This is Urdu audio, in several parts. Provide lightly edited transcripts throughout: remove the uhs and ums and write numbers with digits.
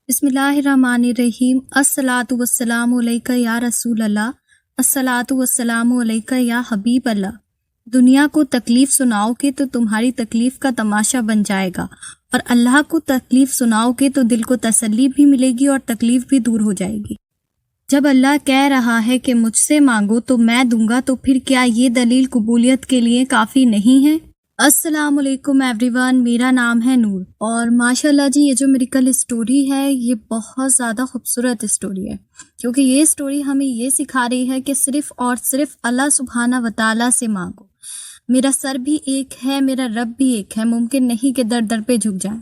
بسم اللہ الرحمن الرحیم۔ الصلاۃ والسلام علیکہ یا رسول اللہ، الصلاۃ والسلام علیکہ یا حبیب اللہ۔ دنیا کو تکلیف سناؤ گے تو تمہاری تکلیف کا تماشا بن جائے گا، اور اللہ کو تکلیف سناؤ گے تو دل کو تسلی بھی ملے گی اور تکلیف بھی دور ہو جائے گی۔ جب اللہ کہہ رہا ہے کہ مجھ سے مانگو تو میں دوں گا، تو پھر کیا یہ دلیل قبولیت کے لیے کافی نہیں ہے؟ السلام علیکم ایوری ون، میرا نام ہے نور، اور ماشاءاللہ جی یہ جو میریکل اسٹوری ہے یہ بہت زیادہ خوبصورت اسٹوری ہے، کیونکہ یہ اسٹوری ہمیں یہ سکھا رہی ہے کہ صرف اور صرف اللہ سبحانہ و تعالیٰ سے مانگو۔ میرا سر بھی ایک ہے، میرا رب بھی ایک ہے، ممکن نہیں کہ در در پہ جھک جائیں۔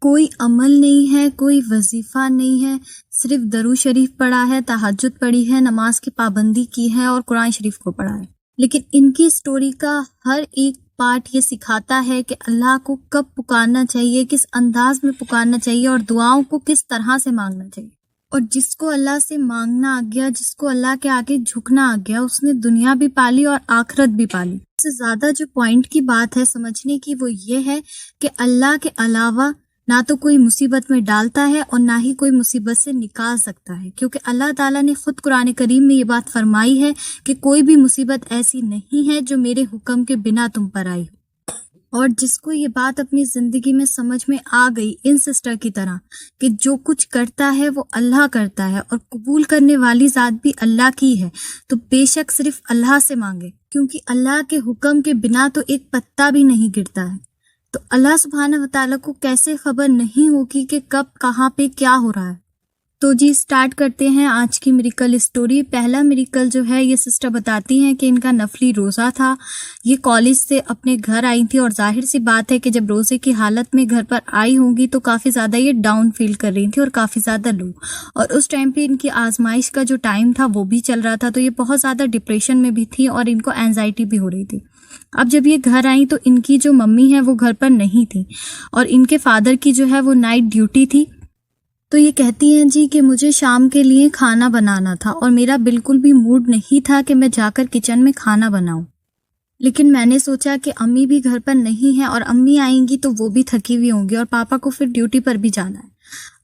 کوئی عمل نہیں ہے، کوئی وظیفہ نہیں ہے، صرف درود شریف پڑھا ہے، تہجد پڑھی ہے، نماز کی پابندی کی ہے اور قرآن شریف کو پڑھا ہے۔ لیکن ان کی اسٹوری کا ہر ایک پارٹ یہ سکھاتا ہے کہ اللہ کو کب پکارنا چاہیے، کس انداز میں پکارنا چاہیے، اور دعاؤں کو کس طرح سے مانگنا چاہیے۔ اور جس کو اللہ سے مانگنا آ گیا، جس کو اللہ کے آگے جھکنا آ گیا، اس نے دنیا بھی پالی اور آخرت بھی پالی۔ اس سے زیادہ جو پوائنٹ کی بات ہے سمجھنے کی وہ یہ ہے کہ اللہ کے علاوہ نہ تو کوئی مصیبت میں ڈالتا ہے اور نہ ہی کوئی مصیبت سے نکال سکتا ہے، کیونکہ اللہ تعالیٰ نے خود قرآن کریم میں یہ بات فرمائی ہے کہ کوئی بھی مصیبت ایسی نہیں ہے جو میرے حکم کے بنا تم پر آئی ہو۔ اور جس کو یہ بات اپنی زندگی میں سمجھ میں آ گئی ان سسٹر کی طرح کہ جو کچھ کرتا ہے وہ اللہ کرتا ہے اور قبول کرنے والی ذات بھی اللہ کی ہے، تو بے شک صرف اللہ سے مانگے، کیونکہ اللہ کے حکم کے بنا تو ایک پتا بھی نہیں گرتا ہے۔ تو اللہ سبحانہ و تعالیٰ کو کیسے خبر نہیں ہوگی کہ کب کہاں پہ کیا ہو رہا ہے؟ تو جی سٹارٹ کرتے ہیں آج کی میریکل اسٹوری۔ پہلا میریکل جو ہے یہ سسٹر بتاتی ہیں کہ ان کا نفلی روزہ تھا، یہ کالج سے اپنے گھر آئی تھی، اور ظاہر سی بات ہے کہ جب روزے کی حالت میں گھر پر آئی ہوں گی تو کافی زیادہ یہ ڈاؤن فیل کر رہی تھی اور کافی زیادہ لو، اور اس ٹائم پہ ان کی آزمائش کا جو ٹائم تھا وہ بھی چل رہا تھا، تو یہ بہت زیادہ ڈپریشن میں بھی تھی اور ان کو اینزائٹی بھی ہو رہی تھی۔ اب جب یہ گھر آئیں تو ان کی جو ممی ہے وہ گھر پر نہیں تھی، اور ان کے فادر کی جو ہے وہ نائٹ ڈیوٹی تھی۔ تو یہ کہتی ہیں جی کہ مجھے شام کے لیے کھانا بنانا تھا اور میرا بالکل بھی موڈ نہیں تھا کہ میں جا کر کچن میں کھانا بناؤں، لیکن میں نے سوچا کہ امی بھی گھر پر نہیں ہیں اور امی آئیں گی تو وہ بھی تھکی ہوئی ہوں گی اور پاپا کو پھر ڈیوٹی پر بھی جانا ہے۔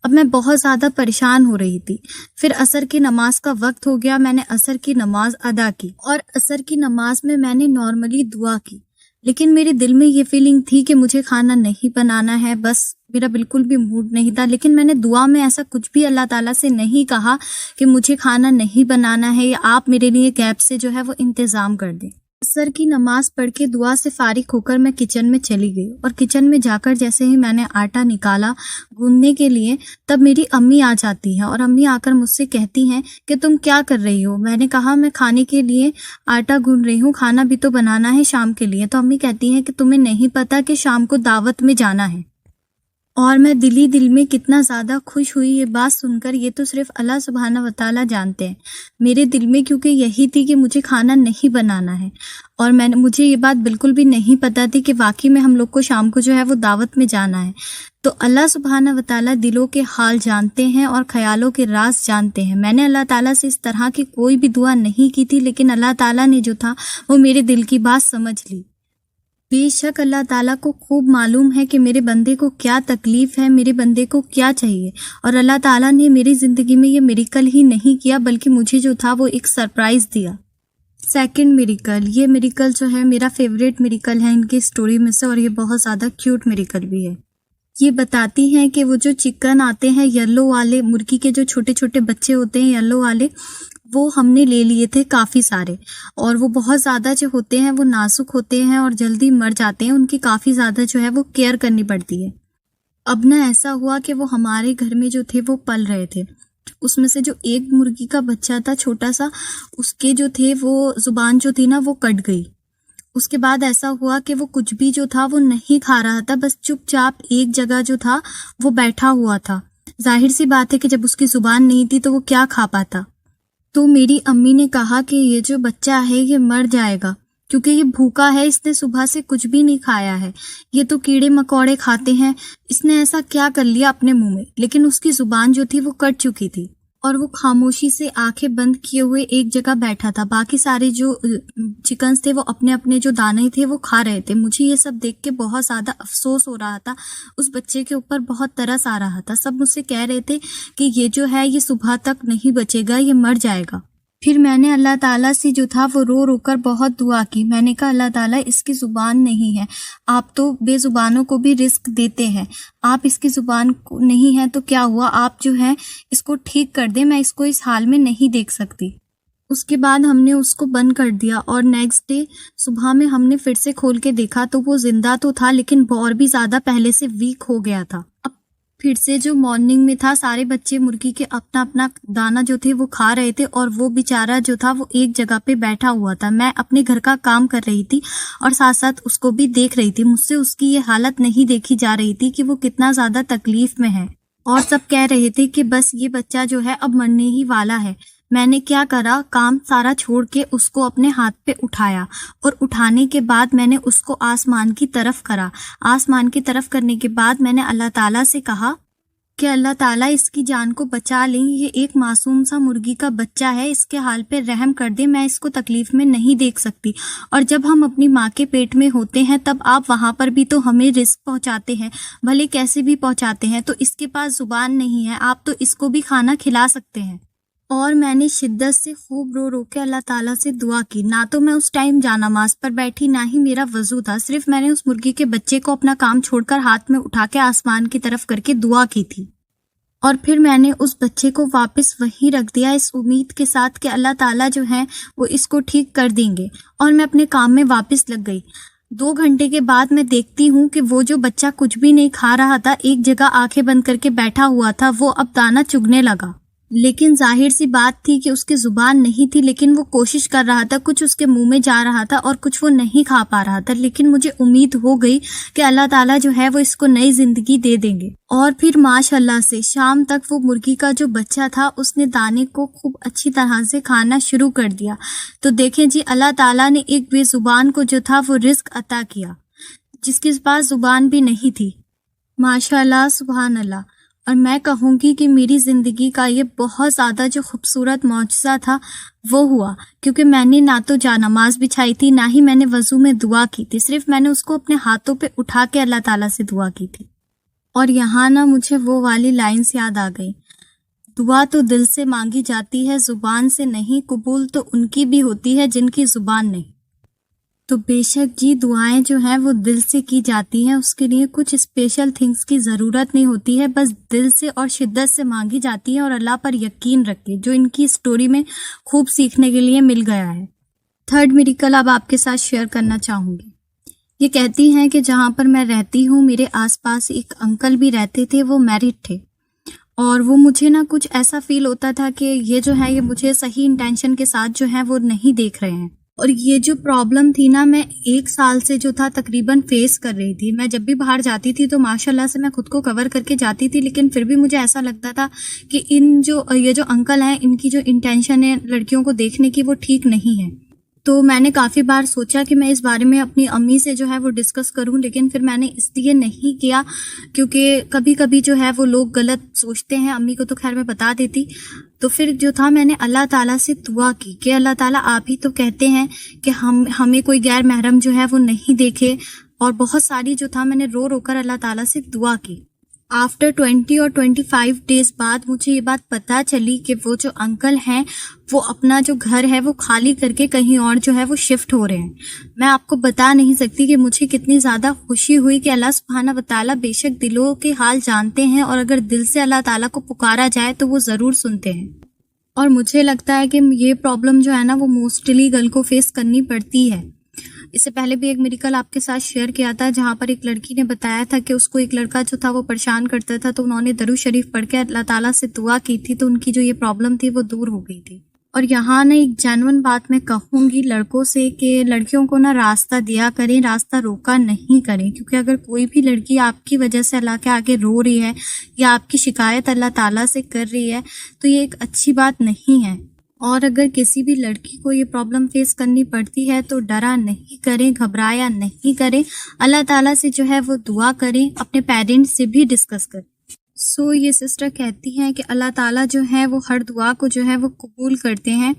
اب میں بہت زیادہ پریشان ہو رہی تھی۔ پھر عصر کی نماز کا وقت ہو گیا، میں نے عصر کی نماز ادا کی، اور عصر کی نماز میں نے نارملی دعا کی، لیکن میرے دل میں یہ فیلنگ تھی کہ مجھے کھانا نہیں بنانا ہے، بس میرا بالکل بھی موڈ نہیں تھا۔ لیکن میں نے دعا میں ایسا کچھ بھی اللہ تعالیٰ سے نہیں کہا کہ مجھے کھانا نہیں بنانا ہے یا آپ میرے لیے گیپ سے جو ہے وہ انتظام کر دیں۔ عصر کی نماز پڑھ کے دعا سے فارغ ہو کر میں کچن میں چلی گئی، اور کچن میں جا کر جیسے ہی میں نے آٹا نکالا گوندنے کے لیے، تب میری امی آ جاتی ہیں، اور امی آ کر مجھ سے کہتی ہیں کہ تم کیا کر رہی ہو؟ میں نے کہا میں کھانے کے لیے آٹا گوندھ رہی ہوں، کھانا بھی تو بنانا ہے شام کے لیے۔ تو امی کہتی ہیں کہ تمہیں نہیں پتا کہ شام کو دعوت میں جانا ہے؟ اور میں دل میں کتنا زیادہ خوش ہوئی یہ بات سن کر، یہ تو صرف اللہ سبحانہ و تعالیٰ جانتے ہیں۔ میرے دل میں کیونکہ یہی تھی کہ مجھے کھانا نہیں بنانا ہے، اور مجھے یہ بات بالکل بھی نہیں پتا تھی کہ واقعی میں ہم لوگ کو شام کو جو ہے وہ دعوت میں جانا ہے۔ تو اللہ سبحانہ و تعالیٰ دلوں کے حال جانتے ہیں اور خیالوں کے راز جانتے ہیں۔ میں نے اللہ تعالیٰ سے اس طرح کی کوئی بھی دعا نہیں کی تھی، لیکن اللہ تعالیٰ نے جو تھا وہ میرے دل کی بات سمجھ لی۔ بے شک اللہ تعالیٰ کو خوب معلوم ہے کہ میرے بندے کو کیا تکلیف ہے، میرے بندے کو کیا چاہیے، اور اللہ تعالیٰ نے میری زندگی میں یہ میریکل ہی نہیں کیا بلکہ مجھے جو تھا وہ ایک سرپرائز دیا۔ سیکنڈ میریکل، یہ میریکل جو ہے میرا فیوریٹ میریکل ہے ان کی اسٹوری میں سے، اور یہ بہت زیادہ کیوٹ میریکل بھی ہے۔ یہ بتاتی ہیں کہ وہ جو چکن آتے ہیں یلو والے، مرغی کے جو چھوٹے چھوٹے بچے ہوتے ہیں یلو والے، وہ ہم نے لے لیے تھے کافی سارے، اور وہ بہت زیادہ جو ہوتے ہیں وہ نازک ہوتے ہیں اور جلدی مر جاتے ہیں، ان کی کافی زیادہ جو ہے وہ کیئر کرنی پڑتی ہے۔ اب نہ ایسا ہوا کہ وہ ہمارے گھر میں جو تھے وہ پل رہے تھے، اس میں سے جو ایک مرغی کا بچہ تھا چھوٹا سا، اس کے جو تھے وہ زبان جو تھی نا وہ کٹ گئی۔ اس کے بعد ایسا ہوا کہ وہ کچھ بھی جو تھا وہ نہیں کھا رہا تھا، بس چپ چاپ ایک جگہ جو تھا وہ بیٹھا ہوا تھا۔ ظاہر سی بات ہے کہ جب اس کی زبان نہیں تھی تو وہ کیا کھا پاتا۔ تو میری امی نے کہا کہ یہ جو بچہ ہے یہ مر جائے گا، کیونکہ یہ بھوکا ہے، اس نے صبح سے کچھ بھی نہیں کھایا ہے، یہ تو کیڑے مکوڑے کھاتے ہیں، اس نے ایسا کیا کر لیا اپنے منہ میں۔ لیکن اس کی زبان جو تھی وہ کٹ چکی تھی۔ اور وہ خاموشی سے آنکھیں بند کیے ہوئے ایک جگہ بیٹھا تھا. باقی سارے جو چکنز تھے وہ اپنے اپنے جو دانے تھے وہ کھا رہے تھے. مجھے یہ سب دیکھ کے بہت زیادہ افسوس ہو رہا تھا. اس بچے کے اوپر بہت ترس آ رہا تھا. سب مجھ سے کہہ رہے تھے کہ یہ جو ہے یہ صبح تک نہیں بچے گا، یہ مر جائے گا. پھر میں نے اللہ تعالیٰ سے جو تھا وہ رو رو کر بہت دعا کی. میں نے کہا اللہ تعالیٰ اس کی زبان نہیں ہے، آپ تو بے زبانوں کو بھی رزق دیتے ہیں، آپ اس کی زبان نہیں ہے تو کیا ہوا، آپ جو ہے اس کو ٹھیک کر دیں، میں اس کو اس حال میں نہیں دیکھ سکتی. اس کے بعد ہم نے اس کو بند کر دیا اور نیکسٹ ڈے صبح میں ہم نے پھر سے کھول کے دیکھا تو وہ زندہ تو تھا لیکن اور بھی زیادہ پہلے سے ویک ہو گیا تھا. اب پھر سے جو مارننگ میں تھا سارے بچے مرغی کے اپنا اپنا دانہ جو تھے وہ کھا رہے تھے اور وہ بیچارہ جو تھا وہ ایک جگہ پہ بیٹھا ہوا تھا. میں اپنے گھر کا کام کر رہی تھی اور ساتھ ساتھ اس کو بھی دیکھ رہی تھی. مجھ سے اس کی یہ حالت نہیں دیکھی جا رہی تھی کہ وہ کتنا زیادہ تکلیف میں ہے اور سب کہہ رہے تھے کہ بس یہ بچہ جو ہے اب مرنے ہی والا ہے. میں نے کیا کرا، کام سارا چھوڑ کے اس کو اپنے ہاتھ پہ اٹھایا اور اٹھانے کے بعد میں نے اس کو آسمان کی طرف کرا. آسمان کی طرف کرنے کے بعد میں نے اللہ تعالیٰ سے کہا کہ اللہ تعالیٰ اس کی جان کو بچا لیں، یہ ایک معصوم سا مرغی کا بچہ ہے، اس کے حال پہ رحم کر دیں، میں اس کو تکلیف میں نہیں دیکھ سکتی. اور جب ہم اپنی ماں کے پیٹ میں ہوتے ہیں تب آپ وہاں پر بھی تو ہمیں رزق پہنچاتے ہیں، بھلے کیسے بھی پہنچاتے ہیں، تو اس کے پاس زبان نہیں ہے، آپ تو اس کو بھی کھانا کھلا سکتے ہیں. اور میں نے شدت سے خوب رو رو کے اللہ تعالیٰ سے دعا کی. نہ تو میں اس ٹائم جانماز پر بیٹھی، نہ ہی میرا وضو تھا، صرف میں نے اس مرغی کے بچے کو اپنا کام چھوڑ کر ہاتھ میں اٹھا کے آسمان کی طرف کر کے دعا کی تھی. اور پھر میں نے اس بچے کو واپس وہیں رکھ دیا اس امید کے ساتھ کہ اللہ تعالیٰ جو ہے وہ اس کو ٹھیک کر دیں گے، اور میں اپنے کام میں واپس لگ گئی. 2 گھنٹے کے بعد میں دیکھتی ہوں کہ وہ جو بچہ کچھ بھی نہیں کھا رہا تھا، ایک جگہ آنکھیں بند کر کے بیٹھا ہوا تھا، وہ اب دانہ چگنے لگا. لیکن ظاہر سی بات تھی کہ اس کی زبان نہیں تھی، لیکن وہ کوشش کر رہا تھا، کچھ اس کے منہ میں جا رہا تھا اور کچھ وہ نہیں کھا پا رہا تھا. لیکن مجھے امید ہو گئی کہ اللہ تعالیٰ جو ہے وہ اس کو نئی زندگی دے دیں گے. اور پھر ماشاءاللہ سے شام تک وہ مرغی کا جو بچہ تھا اس نے دانے کو خوب اچھی طرح سے کھانا شروع کر دیا. تو دیکھیں جی، اللہ تعالیٰ نے ایک بے زبان کو جو تھا وہ رزق عطا کیا، جس کے پاس زبان بھی نہیں تھی. ماشاءاللہ، سبحان اللہ. اور میں کہوں گی کہ میری زندگی کا یہ بہت زیادہ جو خوبصورت معجزہ تھا وہ ہوا، کیونکہ میں نے نہ تو جانماز بچھائی تھی، نہ ہی میں نے وضو میں دعا کی تھی، صرف میں نے اس کو اپنے ہاتھوں پہ اٹھا کے اللہ تعالیٰ سے دعا کی تھی. اور یہاں نا مجھے وہ والی لائنز یاد آ گئی، دعا تو دل سے مانگی جاتی ہے، زبان سے نہیں، قبول تو ان کی بھی ہوتی ہے جن کی زبان نہیں. تو بے شک جی، دعائیں جو ہیں وہ دل سے کی جاتی ہیں، اس کے لیے کچھ اسپیشل تھنگس کی ضرورت نہیں ہوتی ہے، بس دل سے اور شدت سے مانگی جاتی ہے. اور اللہ پر یقین رکھے، جو ان کی سٹوری میں خوب سیکھنے کے لیے مل گیا ہے. 3rd میریکل اب آپ کے ساتھ شیئر کرنا چاہوں گی. یہ کہتی ہیں کہ جہاں پر میں رہتی ہوں میرے آس پاس ایک انکل بھی رہتے تھے، وہ میرڈ تھے، اور وہ مجھے نا کچھ ایسا فیل ہوتا تھا کہ یہ جو ہے یہ مجھے صحیح انٹینشن کے ساتھ جو ہے وہ نہیں دیکھ رہے ہیں. اور یہ جو پرابلم تھی نا، میں 1 سال سے جو تھا تقریباً فیس کر رہی تھی. میں جب بھی باہر جاتی تھی تو ماشاءاللہ سے میں خود کو کور کر کے جاتی تھی، لیکن پھر بھی مجھے ایسا لگتا تھا کہ یہ جو انکل ہیں، ان کی جو انٹینشن ہے لڑکیوں کو دیکھنے کی وہ ٹھیک نہیں ہے. تو میں نے کافی بار سوچا کہ میں اس بارے میں اپنی امی سے جو ہے وہ ڈسکس کروں، لیکن پھر میں نے اس لیے نہیں کیا کیونکہ کبھی کبھی جو ہے وہ لوگ غلط سوچتے ہیں. امی کو تو خیر میں بتا دیتی. تو پھر جو تھا میں نے اللہ تعالیٰ سے دعا کی کہ اللہ تعالیٰ آپ ہی تو کہتے ہیں کہ ہمیں کوئی غیر محرم جو ہے وہ نہیں دیکھے. اور بہت ساری جو تھا میں نے رو رو کر اللہ تعالیٰ سے دعا کی. آفٹر 20 اور 25 ڈیز بعد مجھے یہ بات پتہ چلی کہ وہ جو انکل ہیں وہ اپنا جو گھر ہے وہ خالی کر کے کہیں اور جو ہے وہ شفٹ ہو رہے ہیں. میں آپ کو بتا نہیں سکتی کہ مجھے کتنی زیادہ خوشی ہوئی کہ اللہ سبحانہ و تعالیٰ بے شک دلوں کے حال جانتے ہیں، اور اگر دل سے اللہ تعالیٰ کو پکارا جائے تو وہ ضرور سنتے ہیں. اور مجھے لگتا ہے کہ یہ پرابلم جو ہے نا وہ موسٹلی گرل کو فیس کرنی پڑتی ہے. اس سے پہلے بھی ایک میریکل آپ کے ساتھ شیئر کیا تھا جہاں پر ایک لڑکی نے بتایا تھا کہ اس کو ایک لڑکا جو تھا وہ پریشان کرتا تھا، تو انہوں نے درود شریف پڑھ کے اللہ تعالیٰ سے دعا کی تھی تو ان کی جو یہ پرابلم تھی وہ دور ہو گئی تھی. اور یہاں نا ایک جینون بات میں کہوں گی لڑکوں سے کہ لڑکیوں کو نا راستہ دیا کریں، راستہ روکا نہیں کریں، کیونکہ اگر کوئی بھی لڑکی آپ کی وجہ سے اللہ کے آگے رو رہی ہے یا آپ کی شکایت اللہ تعالیٰ سے کر رہی ہے تو یہ ایک اچھی بات نہیں ہے. اور اگر کسی بھی لڑکی کو یہ پرابلم فیس کرنی پڑتی ہے تو ڈرا نہیں کریں، گھبرایا نہیں کریں، اللہ تعالیٰ سے جو ہے وہ دعا کریں، اپنے پیرنٹس سے بھی ڈسکس کریں. یہ سسٹر کہتی ہیں کہ اللہ تعالیٰ جو ہے وہ ہر دعا کو جو ہے وہ قبول کرتے ہیں.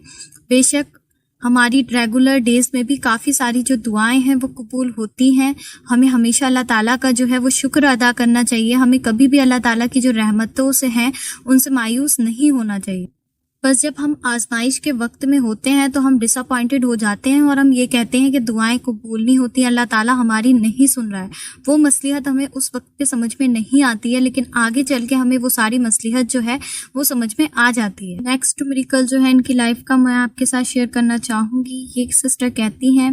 بے شک ہماری ریگولر ڈیز میں بھی کافی ساری جو دعائیں ہیں وہ قبول ہوتی ہیں. ہمیں ہمیشہ اللہ تعالیٰ کا جو ہے وہ شکر ادا کرنا چاہیے. ہمیں کبھی بھی اللہ تعالیٰ کی جو رحمتوں سے ہیں ان سے مایوس نہیں ہونا چاہیے. بس جب ہم آزمائش کے وقت میں ہوتے ہیں تو ہم ڈس اپوائنٹڈ ہو جاتے ہیں اور ہم یہ کہتے ہیں کہ دعائیں قبول نہیں ہوتی، اللہ تعالیٰ ہماری نہیں سن رہا ہے. وہ مصلحت ہمیں اس وقت پہ سمجھ میں نہیں آتی ہے، لیکن آگے چل کے ہمیں وہ ساری مصلحت جو ہے وہ سمجھ میں آ جاتی ہے. نیکسٹ میریکل جو ہے ان کی لائف کا میں آپ کے ساتھ شیئر کرنا چاہوں گی. یہ ایک سسٹر کہتی ہیں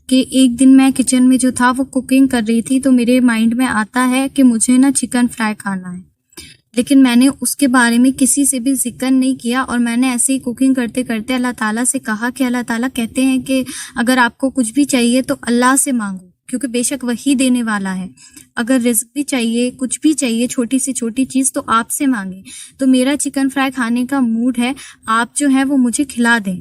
کہ ایک دن میں کچن میں جو تھا وہ کوکنگ کر رہی تھی تو میرے مائنڈ میں آتا ہے کہ مجھے نا چکن فرائی کھانا ہے، لیکن میں نے اس کے بارے میں کسی سے بھی ذکر نہیں کیا اور میں نے ایسے ہی کوکنگ کرتے کرتے اللہ تعالیٰ سے کہا کہ اللہ تعالیٰ کہتے ہیں کہ اگر آپ کو کچھ بھی چاہیے تو اللہ سے مانگو، کیونکہ بے شک وہی دینے والا ہے. اگر رزق بھی چاہیے، کچھ بھی چاہیے، چھوٹی سے چھوٹی چیز تو آپ سے مانگیں. تو میرا چکن فرائی کھانے کا موڈ ہے، آپ جو ہے وہ مجھے کھلا دیں.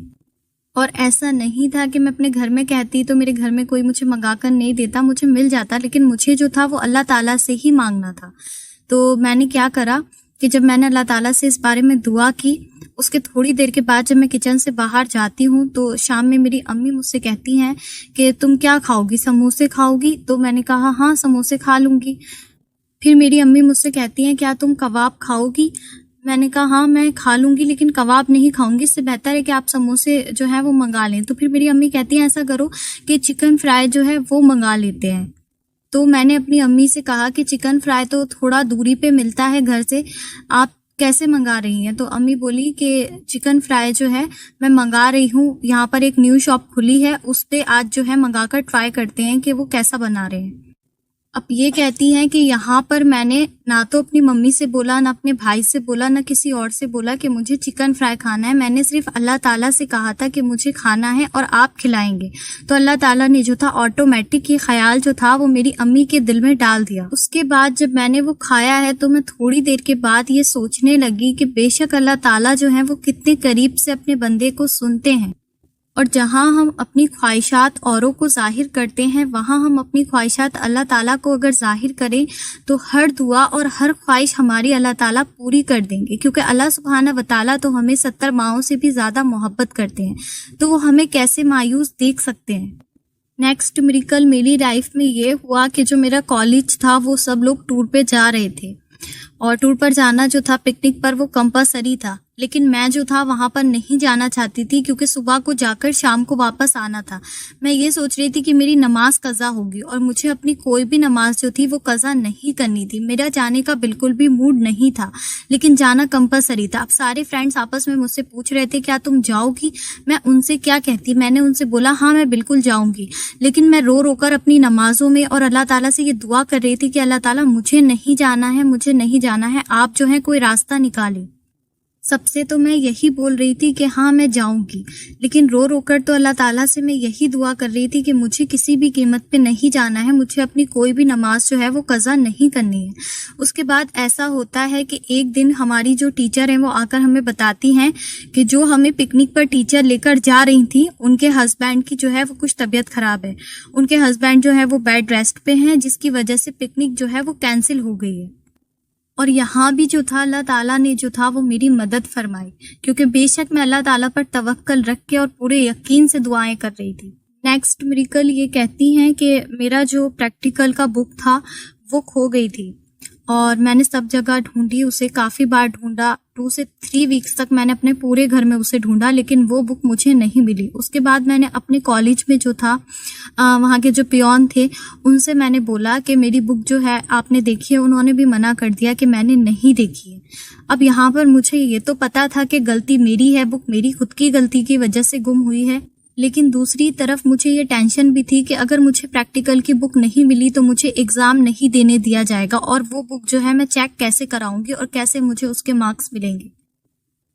اور ایسا نہیں تھا کہ میں اپنے گھر میں کہتی تو میرے گھر میں کوئی مجھے منگا کر نہیں دیتا، مجھے مل جاتا، لیکن مجھے جو تھا وہ اللہ تعالیٰ سے ہی مانگنا تھا. تو میں نے کیا کرا کہ جب میں نے اللہ تعالیٰ سے اس بارے میں دعا کی، اس کے تھوڑی دیر کے بعد جب میں کچن سے باہر جاتی ہوں تو شام میں میری امی مجھ سے کہتی ہیں کہ تم کیا کھاؤ گی، سموسے کھاؤ گی؟ تو میں نے کہا ہاں سموسے کھا لوں گی. پھر میری امی مجھ سے کہتی ہیں کیا تم کباب کھاؤ گی؟ میں نے کہا ہاں میں کھا لوں گی لیکن کباب نہیں کھاؤں گی، اس سے بہتر ہے کہ آپ سموسے جو ہے وہ منگا لیں. تو پھر میری امی کہتی ہیں ایسا کرو کہ چکن فرائی جو ہے وہ منگا لیتے ہیں. تو میں نے اپنی امی سے کہا کہ چکن فرائی تو تھوڑا دوری پہ ملتا ہے گھر سے، آپ کیسے منگا رہی ہیں؟ تو امی بولی کہ چکن فرائی جو ہے میں منگا رہی ہوں، یہاں پر ایک نیو شاپ کھلی ہے، اس پہ آج جو ہے منگا کر ٹرائی کرتے ہیں کہ وہ کیسا بنا رہے ہیں. اب یہ کہتی ہیں کہ یہاں پر میں نے نہ تو اپنی ممی سے بولا، نہ اپنے بھائی سے بولا، نہ کسی اور سے بولا کہ مجھے چکن فرائی کھانا ہے. میں نے صرف اللہ تعالیٰ سے کہا تھا کہ مجھے کھانا ہے اور آپ کھلائیں گے. تو اللہ تعالیٰ نے جو تھا آٹومیٹک یہ خیال جو تھا وہ میری امی کے دل میں ڈال دیا. اس کے بعد جب میں نے وہ کھایا ہے تو میں تھوڑی دیر کے بعد یہ سوچنے لگی کہ بے شک اللہ تعالیٰ جو ہیں وہ کتنے قریب سے اپنے بندے کو سنتے ہیں. اور جہاں ہم اپنی خواہشات اوروں کو ظاہر کرتے ہیں وہاں ہم اپنی خواہشات اللہ تعالیٰ کو اگر ظاہر کریں تو ہر دعا اور ہر خواہش ہماری اللہ تعالیٰ پوری کر دیں گے، کیونکہ اللہ سبحانہ وتعالیٰ تو ہمیں 70 ماؤں سے بھی زیادہ محبت کرتے ہیں، تو وہ ہمیں کیسے مایوس دیکھ سکتے ہیں. نیکسٹ میریکل میری لائف میں یہ ہوا کہ جو میرا کالج تھا وہ سب لوگ ٹور پہ جا رہے تھے اور ٹور پر جانا جو تھا پکنک پر وہ کمپلسری تھا، لیکن میں جو تھا وہاں پر نہیں جانا چاہتی تھی کیونکہ صبح کو جا کر شام کو واپس آنا تھا. میں یہ سوچ رہی تھی کہ میری نماز قضا ہوگی اور مجھے اپنی کوئی بھی نماز جو تھی وہ قضا نہیں کرنی تھی. میرا جانے کا بالکل بھی موڈ نہیں تھا لیکن جانا کمپلسری تھا. اب سارے فرینڈس آپس میں مجھ سے پوچھ رہے تھے کیا تم جاؤ گی؟ میں ان سے کیا کہتی؟ میں نے ان سے بولا ہاں میں بالکل جاؤں گی، لیکن میں رو رو کر اپنی نمازوں میں اور اللہ تعالیٰ سے یہ دعا کر رہی تھی کہ اللہ تعالیٰ مجھے نہیں جانا ہے، مجھے نہیں جانا ہے، آپ جو ہے کوئی راستہ نکالیں. سب سے تو میں یہی بول رہی تھی کہ ہاں میں جاؤں گی، لیکن رو رو کر تو اللہ تعالیٰ سے میں یہی دعا کر رہی تھی کہ مجھے کسی بھی قیمت پہ نہیں جانا ہے، مجھے اپنی کوئی بھی نماز جو ہے وہ قضا نہیں کرنی ہے. اس کے بعد ایسا ہوتا ہے کہ ایک دن ہماری جو ٹیچر ہیں وہ آ کر ہمیں بتاتی ہیں کہ جو ہمیں پکنک پر ٹیچر لے کر جا رہی تھیں ان کے ہسبینڈ کی جو ہے وہ کچھ طبیعت خراب ہے، ان کے ہسبینڈ جو ہے وہ بیڈ ریسٹ پہ ہیں، جس کی وجہ سے پکنک جو ہے وہ کینسل ہو گئی ہے. اور یہاں بھی جو تھا اللہ تعالیٰ نے جو تھا وہ میری مدد فرمائی، کیونکہ بے شک میں اللہ تعالیٰ پر توکل رکھ کے اور پورے یقین سے دعائیں کر رہی تھی. نیکسٹ میریکل یہ کہتی ہیں کہ میرا جو پریکٹیکل کا بک تھا وہ کھو گئی تھی اور میں نے سب جگہ ڈھونڈی، اسے کافی بار ڈھونڈا، 2 سے 3 ویکس تک میں نے اپنے پورے گھر میں اسے ڈھونڈا لیکن وہ بک مجھے نہیں ملی. اس کے بعد میں نے اپنے کالج میں جو تھا وہاں کے جو پیون تھے ان سے میں نے بولا کہ میری بک جو ہے آپ نے دیکھی ہے؟ انہوں نے بھی منع کر دیا کہ میں نے نہیں دیکھی ہے. اب یہاں پر مجھے یہ تو پتا تھا کہ غلطی میری ہے، بک میری خود کی غلطی کی وجہ سے گم ہوئی ہے، لیکن دوسری طرف مجھے یہ ٹینشن بھی تھی کہ اگر مجھے پریکٹیکل کی بک نہیں ملی تو مجھے ایگزام نہیں دینے دیا جائے گا اور وہ بک جو ہے میں چیک کیسے کراؤں گی اور کیسے مجھے اس کے مارکس ملیں گے.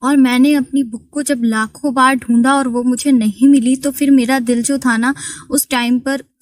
اور میں نے اپنی بک کو جب لاکھوں بار ڈھونڈا اور وہ مجھے نہیں ملی تو پھر میرا دل جو تھا نا اس ٹائم پر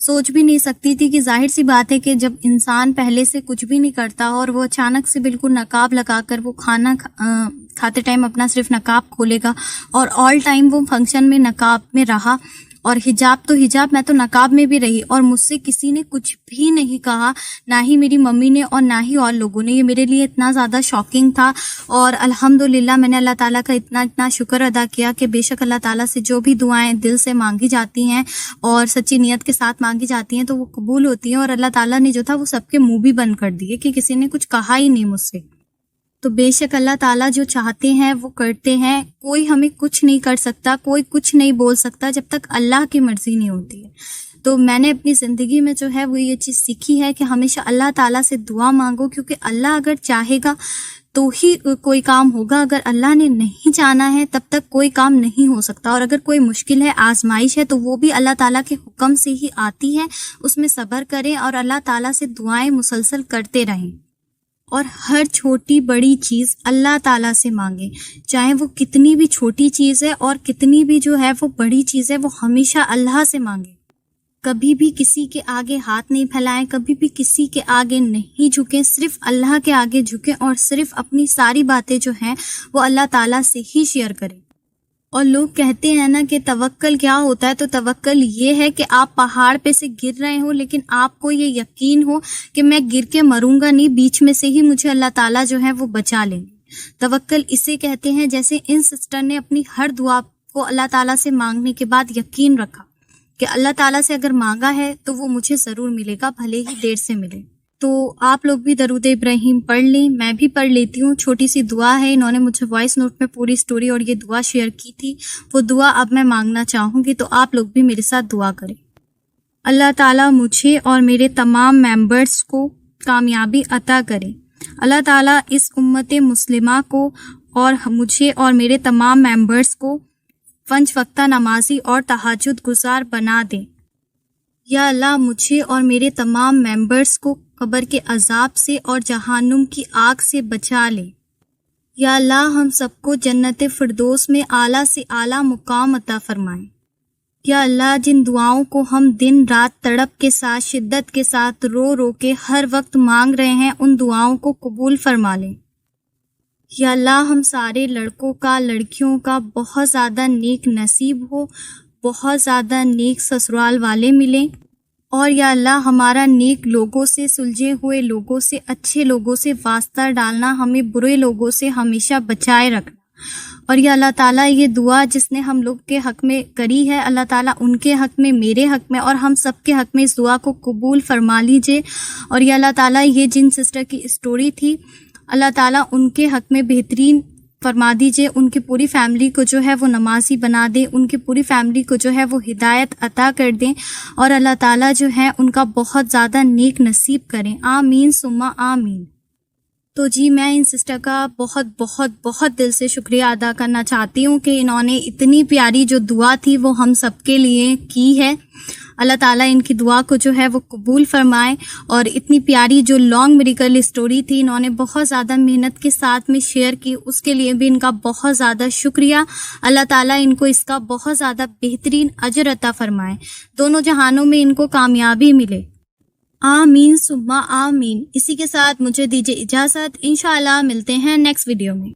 سوچ بھی نہیں سکتی تھی کہ ظاہر سی بات ہے کہ جب انسان پہلے سے کچھ بھی نہیں کرتا اور وہ اچانک سے بالکل نقاب لگا کر وہ کھانا کھاتے ٹائم اپنا صرف نقاب کھولے گا اور آل ٹائم وہ فنکشن میں نقاب میں رہا، اور حجاب تو حجاب، میں تو نقاب میں بھی رہی اور مجھ سے کسی نے کچھ بھی نہیں کہا، نہ ہی میری ممی نے اور نہ ہی اور لوگوں نے۔ یہ میرے لیے اتنا زیادہ شاکنگ تھا، اور الحمدللہ میں نے اللہ تعالیٰ کا اتنا شکر ادا کیا کہ بے شک اللہ تعالیٰ سے جو بھی دعائیں دل سے مانگی جاتی ہیں اور سچی نیت کے ساتھ مانگی جاتی ہیں تو وہ قبول ہوتی ہیں، اور اللہ تعالیٰ نے جو تھا وہ سب کے منہ بھی بند کر دیے کہ کسی نے کچھ کہا ہی نہیں مجھ سے۔ تو بے شک اللہ تعالیٰ جو چاہتے ہیں وہ کرتے ہیں، کوئی ہمیں کچھ نہیں کر سکتا، کوئی کچھ نہیں بول سکتا جب تک اللہ کی مرضی نہیں ہوتی ہے۔ تو میں نے اپنی زندگی میں جو ہے وہ یہ چیز سیکھی ہے کہ ہمیشہ اللہ تعالیٰ سے دعا مانگو، کیونکہ اللہ اگر چاہے گا تو ہی کوئی کام ہوگا، اگر اللہ نے نہیں چاہنا ہے تب تک کوئی کام نہیں ہو سکتا۔ اور اگر کوئی مشکل ہے، آزمائش ہے، تو وہ بھی اللہ تعالیٰ کے حکم سے ہی آتی ہے، اس میں صبر کریں اور اللہ تعالیٰ سے دعائیں مسلسل کرتے رہیں، اور ہر چھوٹی بڑی چیز اللہ تعالیٰ سے مانگیں، چاہے وہ کتنی بھی چھوٹی چیز ہے اور کتنی بھی جو ہے وہ بڑی چیز ہے، وہ ہمیشہ اللہ سے مانگیں۔ کبھی بھی کسی کے آگے ہاتھ نہیں پھیلائیں، کبھی بھی کسی کے آگے نہیں جھکیں، صرف اللہ کے آگے جھکیں اور صرف اپنی ساری باتیں جو ہیں وہ اللہ تعالیٰ سے ہی شیئر کریں۔ اور لوگ کہتے ہیں نا کہ توکل کیا ہوتا ہے، تو توکل یہ ہے کہ آپ پہاڑ پہ سے گر رہے ہو لیکن آپ کو یہ یقین ہو کہ میں گر کے مروں گا نہیں، بیچ میں سے ہی مجھے اللہ تعالیٰ جو ہے وہ بچا لیں گے۔ توکل اسے کہتے ہیں، جیسے ان سسٹر نے اپنی ہر دعا کو اللہ تعالیٰ سے مانگنے کے بعد یقین رکھا کہ اللہ تعالیٰ سے اگر مانگا ہے تو وہ مجھے ضرور ملے گا، بھلے ہی دیر سے ملے۔ تو آپ لوگ بھی درود ابراہیم پڑھ لیں، میں بھی پڑھ لیتی ہوں۔ چھوٹی سی دعا ہے، انہوں نے مجھے وائس نوٹ میں پوری سٹوری اور یہ دعا شیئر کی تھی، وہ دعا اب میں مانگنا چاہوں گی، تو آپ لوگ بھی میرے ساتھ دعا کریں۔ اللہ تعالیٰ مجھے اور میرے تمام ممبرس کو کامیابی عطا کریں۔ اللہ تعالیٰ اس امت مسلمہ کو اور مجھے اور میرے تمام ممبرس کو 5 وقتہ نمازی اور تہجد گزار بنا دیں۔ یا اللہ مجھے اور میرے تمام ممبرس کو قبر کے عذاب سے اور جہنم کی آگ سے بچا لے۔ یا اللہ ہم سب کو جنت فردوس میں اعلیٰ سے اعلیٰ مقام عطا فرمائیں۔ یا اللہ جن دعاؤں کو ہم دن رات تڑپ کے ساتھ، شدت کے ساتھ، رو رو کے ہر وقت مانگ رہے ہیں، ان دعاؤں کو قبول فرما لیں۔ یا اللہ ہم سارے لڑکوں کا، لڑکیوں کا بہت زیادہ نیک نصیب ہو، بہت زیادہ نیک سسرال والے ملیں، اور یا اللہ ہمارا نیک لوگوں سے، سلجھے ہوئے لوگوں سے، اچھے لوگوں سے واسطہ ڈالنا، ہمیں برے لوگوں سے ہمیشہ بچائے رکھنا۔ اور یا اللہ تعالیٰ یہ دعا جس نے ہم لوگ کے حق میں کری ہے، اللہ تعالیٰ ان کے حق میں، میرے حق میں اور ہم سب کے حق میں اس دعا کو قبول فرما لیجئے۔ اور یا اللہ تعالیٰ یہ جن سسٹر کی اسٹوری تھی، اللہ تعالیٰ ان کے حق میں بہترین فرما دیجئے، ان کی پوری فیملی کو جو ہے وہ نمازی بنا دیں، ان کی پوری فیملی کو جو ہے وہ ہدایت عطا کر دیں، اور اللہ تعالیٰ جو ہے ان کا بہت زیادہ نیک نصیب کریں، آمین ثم آمین۔ تو جی میں ان سسٹر کا بہت بہت بہت دل سے شکریہ ادا کرنا چاہتی ہوں کہ انہوں نے اتنی پیاری جو دعا تھی وہ ہم سب کے لیے کی ہے۔ اللہ تعالیٰ ان کی دعا کو جو ہے وہ قبول فرمائے، اور اتنی پیاری جو لانگ میریکل اسٹوری تھی انہوں نے بہت زیادہ محنت کے ساتھ میں شیئر کی، اس کے لیے بھی ان کا بہت زیادہ شکریہ۔ اللہ تعالیٰ ان کو اس کا بہت زیادہ بہترین اجر عطا فرمائے، دونوں جہانوں میں ان کو کامیابی ملے، آمین ثم آمین۔ اسی کے ساتھ مجھے دیجیے اجازت، انشاءاللہ ملتے ہیں نیکسٹ ویڈیو میں۔